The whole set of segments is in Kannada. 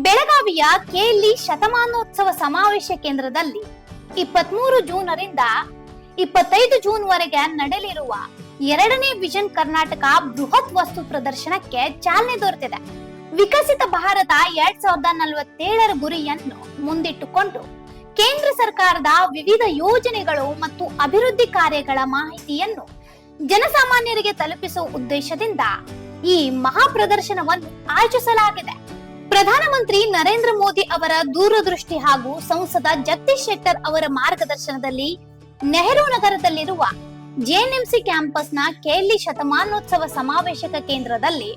ಬೆಳಗಾವಿಯ ಕೆಎಲ್ಇ ಶತಮಾನೋತ್ಸವ ಸಮಾವೇಶ ಕೇಂದ್ರದಲ್ಲಿ 23 ಜೂನ್ರಿಂದ 25 ಜೂನ್ ವರೆಗೆ ನಡೆಯಲಿರುವ 2ನೇ ವಿಷನ್ ಕರ್ನಾಟಕ ಬೃಹತ್ ವಸ್ತು ಪ್ರದರ್ಶನಕ್ಕೆ ಚಾಲನೆ ದೊರೆತಿದೆ. ವಿಕಸಿತ ಭಾರತ 2047ರ ಗುರಿಯನ್ನು ಮುಂದಿಟ್ಟುಕೊಂಡು ಕೇಂದ್ರ ಸರ್ಕಾರದ ವಿವಿಧ ಯೋಜನೆಗಳು ಮತ್ತು ಅಭಿವೃದ್ಧಿ ಕಾರ್ಯಗಳ ಮಾಹಿತಿಯನ್ನು ಜನಸಾಮಾನ್ಯರಿಗೆ ತಲುಪಿಸುವ ಉದ್ದೇಶದಿಂದ ಈ ಮಹಾ ಪ್ರದರ್ಶನವನ್ನು ಆಯೋಜಿಸಲಾಗಿದೆ. ಪ್ರಧಾನಮಂತ್ರಿ ನರೇಂದ್ರ ಮೋದಿ ಅವರ ದೂರದೃಷ್ಟಿ ಹಾಗೂ ಸಂಸದ ಜಗದೀಶ್ ಶೆಟ್ಟರ್ ಅವರ ಮಾರ್ಗದರ್ಶನದಲ್ಲಿ ನೆಹರು ನಗರದಲ್ಲಿರುವ ಜೆಎನ್ಎಂಸಿ ಕ್ಯಾಂಪಸ್ನ ಕೆಎಲ್ಇ ಶತಮಾನೋತ್ಸವ ಸಮಾವೇಶಕ ಕೇಂದ್ರದಲ್ಲಿ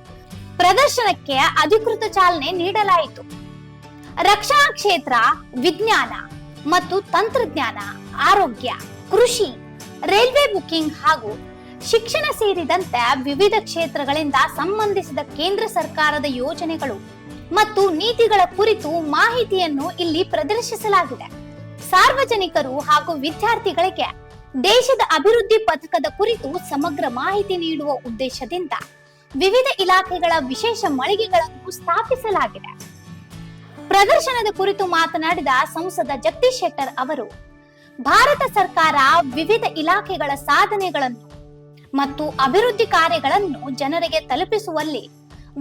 ಪ್ರದರ್ಶನಕ್ಕೆ ಅಧಿಕೃತ ಚಾಲನೆ ನೀಡಲಾಯಿತು. ರಕ್ಷಣಾ ಕ್ಷೇತ್ರ, ವಿಜ್ಞಾನ ಮತ್ತು ತಂತ್ರಜ್ಞಾನ, ಆರೋಗ್ಯ, ಕೃಷಿ, ರೈಲ್ವೆ ಬುಕಿಂಗ್ ಹಾಗೂ ಶಿಕ್ಷಣ ಸೇರಿದಂತೆ ವಿವಿಧ ಕ್ಷೇತ್ರಗಳಿಂದ ಸಂಬಂಧಿಸಿದ ಕೇಂದ್ರ ಸರ್ಕಾರದ ಯೋಜನೆಗಳು ಮತ್ತು ನೀತಿಗಳ ಕುರಿತು ಮಾಹಿತಿಯನ್ನು ಇಲ್ಲಿ ಪ್ರದರ್ಶಿಸಲಾಗಿದೆ. ಸಾರ್ವಜನಿಕರು ಹಾಗೂ ವಿದ್ಯಾರ್ಥಿಗಳಿಗೆ ದೇಶದ ಅಭಿವೃದ್ಧಿ ಪಥಕದ ಕುರಿತು ಸಮಗ್ರ ಮಾಹಿತಿ ನೀಡುವ ಉದ್ದೇಶದಿಂದ ವಿವಿಧ ಇಲಾಖೆಗಳ ವಿಶೇಷ ಮಳಿಗೆಗಳನ್ನು ಸ್ಥಾಪಿಸಲಾಗಿದೆ. ಪ್ರದರ್ಶನದ ಕುರಿತು ಮಾತನಾಡಿದ ಸಂಸದ ಜಗದೀಶ್ ಶೆಟ್ಟರ್ ಅವರು, ಭಾರತ ಸರ್ಕಾರ ವಿವಿಧ ಇಲಾಖೆಗಳ ಸಾಧನೆಗಳನ್ನು ಮತ್ತು ಅಭಿವೃದ್ಧಿ ಕಾರ್ಯಗಳನ್ನು ಜನರಿಗೆ ತಲುಪಿಸುವಲ್ಲಿ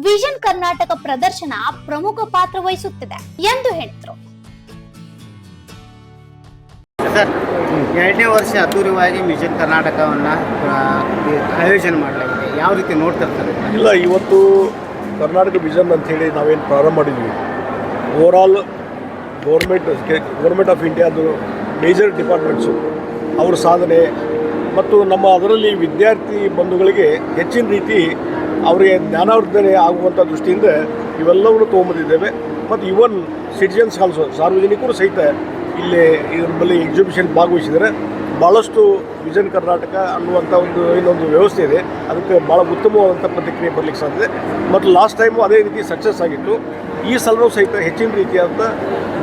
ವಿಷನ್ ಕರ್ನಾಟಕ ಪ್ರದರ್ಶನ ಪ್ರಮುಖ ಪಾತ್ರ ವಹಿಸುತ್ತಿದೆ ಎಂದು ಹೇಳಿದರು. ಸರ್, 2ನೇ ವರ್ಷ ಅದ್ದೂರಿಯಾಗಿ ವಿಷನ್ ಕರ್ನಾಟಕವನ್ನು ಆಯೋಜನೆ ಮಾಡಲಾಗಿದೆ. ಯಾವ ರೀತಿ ನೋಡ್ತಾ ಇರ್ತಾರೆ? ಇಲ್ಲ, ಇವತ್ತು ಕರ್ನಾಟಕ ವಿಷನ್ ಅಂಥೇಳಿ ನಾವೇನು ಪ್ರಾರಂಭ ಮಾಡಿದ್ವಿ, ಓವರಾಲ್ ಗೌರ್ಮೆಂಟ್ ಆಫ್ ಇಂಡಿಯಾದು ಮೇಜರ್ ಡಿಪಾರ್ಟ್ಮೆಂಟ್ಸು ಅವ್ರ ಸಾಧನೆ ಮತ್ತು ನಮ್ಮ ಅದರಲ್ಲಿ ವಿದ್ಯಾರ್ಥಿ ಬಂಧುಗಳಿಗೆ ಹೆಚ್ಚಿನ ರೀತಿ ಅವರಿಗೆ ಜ್ಞಾನವರ್ಧನೆ ಆಗುವಂಥ ದೃಷ್ಟಿಯಿಂದ ಇವೆಲ್ಲವನ್ನು ತೊಗೊಂಬಂದಿದ್ದೇವೆ. ಮತ್ತು ಇವನ್ ಸಿಟಿಜನ್ಸ್ ಆಲ್ಸೋ, ಸಾರ್ವಜನಿಕರು ಸಹಿತ ಇಲ್ಲಿ ಇದ್ರ ಬಳಿ ಎಕ್ಸಿಬಿಷನ್ ಭಾಗವಹಿಸಿದರೆ ಭಾಳಷ್ಟು ವಿಷನ್ ಕರ್ನಾಟಕ ಅನ್ನುವಂಥ ಇನ್ನೊಂದು ವ್ಯವಸ್ಥೆ ಇದೆ. ಅದಕ್ಕೆ ಭಾಳ ಉತ್ತಮವಾದಂಥ ಪ್ರತಿಕ್ರಿಯೆ ಬರಲಿಕ್ಕೆ ಸಾಧ್ಯತೆ. ಮತ್ತು ಲಾಸ್ಟ್ ಟೈಮು ಅದೇ ರೀತಿ ಸಕ್ಸಸ್ ಆಗಿತ್ತು. ಈ ಸಲವೂ ಸಹಿತ ಹೆಚ್ಚಿನ ರೀತಿಯಾದಂಥ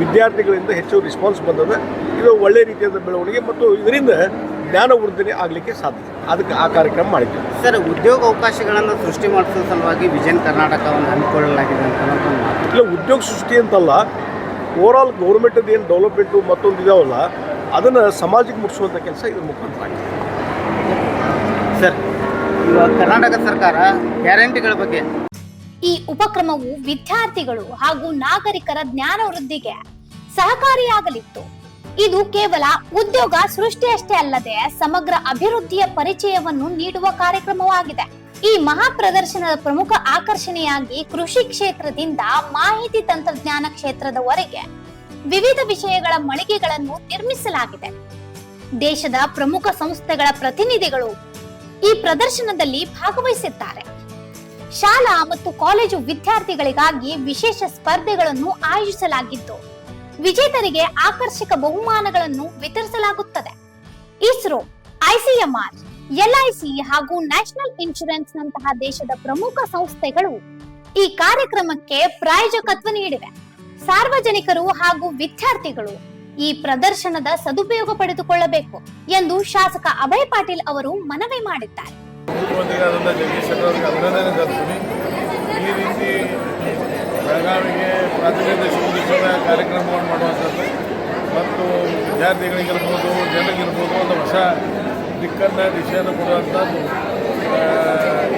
ವಿದ್ಯಾರ್ಥಿಗಳಿಂದ ಹೆಚ್ಚು ರೆಸ್ಪಾನ್ಸ್ ಬಂದದೆ. ಇದು ಒಳ್ಳೆಯ ರೀತಿಯಾದ ಬೆಳವಣಿಗೆ ಮತ್ತು ಇದರಿಂದ ಜ್ಞಾನವರ್ಧನೆ ಆಗಲಿಕ್ಕೆ ಸಾಧ್ಯತೆ. ಅದಕ್ಕೆ ಆ ಕಾರ್ಯಕ್ರಮ ಮಾಡಿದ್ದೀವಿ. ಸರ್, ಉದ್ಯೋಗ ಅವಕಾಶಗಳನ್ನು ಸೃಷ್ಟಿ ಮಾಡಿಸೋ ಸಲುವಾಗಿ ವಿಷನ್ ಕರ್ನಾಟಕವನ್ನು ಹಮ್ಮಿಕೊಳ್ಳಲಾಗಿದೆ ಅಂತ ಇಲ್ಲ, ಉದ್ಯೋಗ ಸೃಷ್ಟಿ ಅಂತಲ್ಲ, ಓವರಾಲ್ ಗೌರ್ಮೆಂಟದ್ದು ಏನು ಡೆವಲಪ್ಮೆಂಟು ಮತ್ತೊಂದು ಇದಾವಲ್ಲ ಅದನ್ನು ಸಮಾಜಕ್ಕೆ ಮುಟ್ಟಿಸುವಂಥ ಕೆಲಸ ಇದ್ರ ಮುಖಾಂತರ ಆಗಿದೆ. ಸರ್, ಇವಾಗ ಕರ್ನಾಟಕ ಸರ್ಕಾರ ಗ್ಯಾರಂಟಿಗಳ ಬಗ್ಗೆ ಈ ಉಪಕ್ರಮವು ವಿದ್ಯಾರ್ಥಿಗಳು ಹಾಗೂ ನಾಗರಿಕರ ಜ್ಞಾನ ವೃದ್ಧಿಗೆ ಸಹಕಾರಿಯಾಗಲಿತ್ತು. ಇದು ಕೇವಲ ಉದ್ಯೋಗ ಸೃಷ್ಟಿಯಷ್ಟೇ ಅಲ್ಲದೆ ಸಮಗ್ರ ಅಭಿವೃದ್ಧಿಯ ಪರಿಚಯವನ್ನು ನೀಡುವ ಕಾರ್ಯಕ್ರಮವಾಗಿದೆ. ಈ ಮಹಾ ಪ್ರದರ್ಶನದ ಪ್ರಮುಖ ಆಕರ್ಷಣೆಯಾಗಿ ಕೃಷಿ ಕ್ಷೇತ್ರದಿಂದ ಮಾಹಿತಿ ತಂತ್ರಜ್ಞಾನ ಕ್ಷೇತ್ರದವರೆಗೆ ವಿವಿಧ ವಿಷಯಗಳ ಮಳಿಗೆಗಳನ್ನು ನಿರ್ಮಿಸಲಾಗಿದೆ. ದೇಶದ ಪ್ರಮುಖ ಸಂಸ್ಥೆಗಳ ಪ್ರತಿನಿಧಿಗಳು ಈ ಪ್ರದರ್ಶನದಲ್ಲಿ ಭಾಗವಹಿಸಿದ್ದಾರೆ. ಶಾಲಾ ಮತ್ತು ಕಾಲೇಜು ವಿದ್ಯಾರ್ಥಿಗಳಿಗಾಗಿ ವಿಶೇಷ ಸ್ಪರ್ಧೆಗಳನ್ನು ಆಯೋಜಿಸಲಾಗಿದ್ದು ವಿಜೇತರಿಗೆ ಆಕರ್ಷಕ ಬಹುಮಾನಗಳನ್ನು ವಿತರಿಸಲಾಗುತ್ತದೆ. ಇಸ್ರೋ, ಐಸಿಎಂಆರ್, ಎಲ್ಐಸಿ ಹಾಗೂ ನ್ಯಾಷನಲ್ ಇನ್ಶೂರೆನ್ಸ್ ನಂತಹ ದೇಶದ ಪ್ರಮುಖ ಸಂಸ್ಥೆಗಳು ಈ ಕಾರ್ಯಕ್ರಮಕ್ಕೆ ಪ್ರಾಯೋಜಕತ್ವ ನೀಡಿವೆ. ಸಾರ್ವಜನಿಕರು ಹಾಗೂ ವಿದ್ಯಾರ್ಥಿಗಳು ಈ ಪ್ರದರ್ಶನದ ಸದುಪಯೋಗ ಪಡೆದುಕೊಳ್ಳಬೇಕು ಎಂದು ಶಾಸಕ ಅಭಯ್ ಪಾಟೀಲ್ ಅವರು ಮನವಿ ಮಾಡಿದ್ದಾರೆ. ಈ ರೀತಿ ಬೆಳಗಾವಿಗೆ ಪ್ರಾತಿನಿಧ್ಯ ಸೂಚಿಸುವ ಕಾರ್ಯಕ್ರಮವನ್ನು ಮಾಡುವಂಥದ್ದು ಮತ್ತು ವಿದ್ಯಾರ್ಥಿಗಳಿಗಿರ್ಬೋದು, ಜನರಿಗಿರ್ಬೋದು ಒಂದು ಹೊಸ ದಿಕ್ಕನ್ನು ದಿಶೆಯನ್ನು ಕೊಡುವಂಥದ್ದು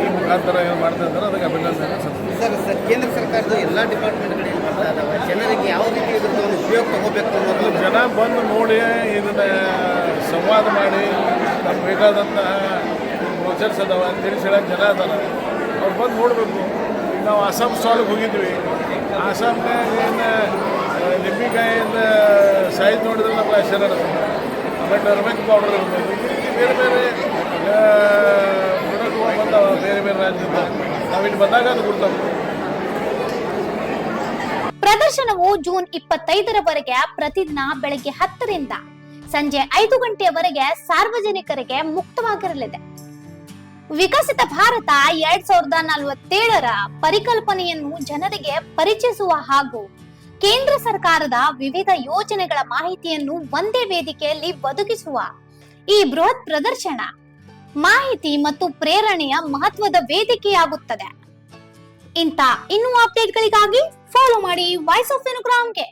ಈ ಮುಖಾಂತರ ಏನು ಮಾಡ್ತಾ ಇದ್ದಾರೆ, ಅದಕ್ಕೆ ಅಭಿನಂದನೆ ಸರ್, ಕೇಂದ್ರ ಸರ್ಕಾರದ ಎಲ್ಲ ಡಿಪಾರ್ಟ್ಮೆಂಟ್ಗಳು ಬರ್ತಾ ಇದ್ದಾವೆ. ಜನರಿಗೆ ಯಾವ ರೀತಿ ಇದ್ರದ್ದು ಒಂದು ಉಪಯೋಗ ತಗೋಬೇಕು ಅನ್ನೋದು ಜನ ಬಂದು ನೋಡಿ ಇದನ್ನು ಸಂವಾದ ಮಾಡಿ ನಮ್ಗೆ ಬೇಕಾದಂತಹ ಬ್ರೋಚರ್ಸ್ ಅದಾವ ಅಂತೇಳಿ ಹೇಳೋಕೆ ಜನ ಅದಾರ. ಅವ್ರು ಬಂದು ನೋಡಬೇಕು. ಈಗ ನಾವು ಅಸ್ಸಾಂ ಸ್ಟಾಲ್ಗೆ ಹೋಗಿದ್ವಿ. ಆಸಾಮ್ನಾಗ ಏನು ನಿಂಬಿಕಾಯಿಂದ ಸೈಜ್ ನೋಡಿದ್ರೆ ನಮ್ಗೆ ಆಶ್ಚರ್ಯ ಅನಿಸ್ತದೆ. ಆಮೇಲೆ ಟರ್ಮೆಕ್ ಪೌಡರ್ ಇರ್ಬೋದು, ಈ ರೀತಿ ಬೇರೆ ಬೇರೆ ಪ್ರಾಡಕ್ಟ್ಗಳು ಬಂದಾವ ಬೇರೆ ಬೇರೆ ರಾಜ್ಯದಿಂದ. ನಾವಿಲ್ಲಿ ಬಂದಾಗ ಅದು ಗುರ್ತಾಗ್ತದೆ. ಪ್ರದರ್ಶನವು ಜೂನ್ 25ರವರೆಗೆ ಪ್ರತಿದಿನ ಬೆಳಗ್ಗೆ 10ರಿಂದ ಸಂಜೆ 5 ಗಂಟೆಯವರೆಗೆ ಸಾರ್ವಜನಿಕರಿಗೆ ಮುಕ್ತವಾಗಿರಲಿದೆ. ವಿಕಸಿತ ಭಾರತ 2047ರ ಪರಿಕಲ್ಪನೆಯನ್ನು ಜನರಿಗೆ ಪರಿಚಯಿಸುವ ಹಾಗೂ ಕೇಂದ್ರ ಸರ್ಕಾರದ ವಿವಿಧ ಯೋಜನೆಗಳ ಮಾಹಿತಿಯನ್ನು ಒಂದೇ ವೇದಿಕೆಯಲ್ಲಿ ಒದಗಿಸುವ ಈ ಬೃಹತ್ ಪ್ರದರ್ಶನ ಮಾಹಿತಿ ಮತ್ತು ಪ್ರೇರಣೆಯ ಮಹತ್ವದ ವೇದಿಕೆಯಾಗುತ್ತದೆ. ಇಂಥ ಇನ್ನೂ ಅಪ್ಡೇಟ್ಗಳಿಗಾಗಿ ಫಾಲೋ ಮಾಡಿ ವಾಯ್ಸ್ ಆಫ್ ಗೆ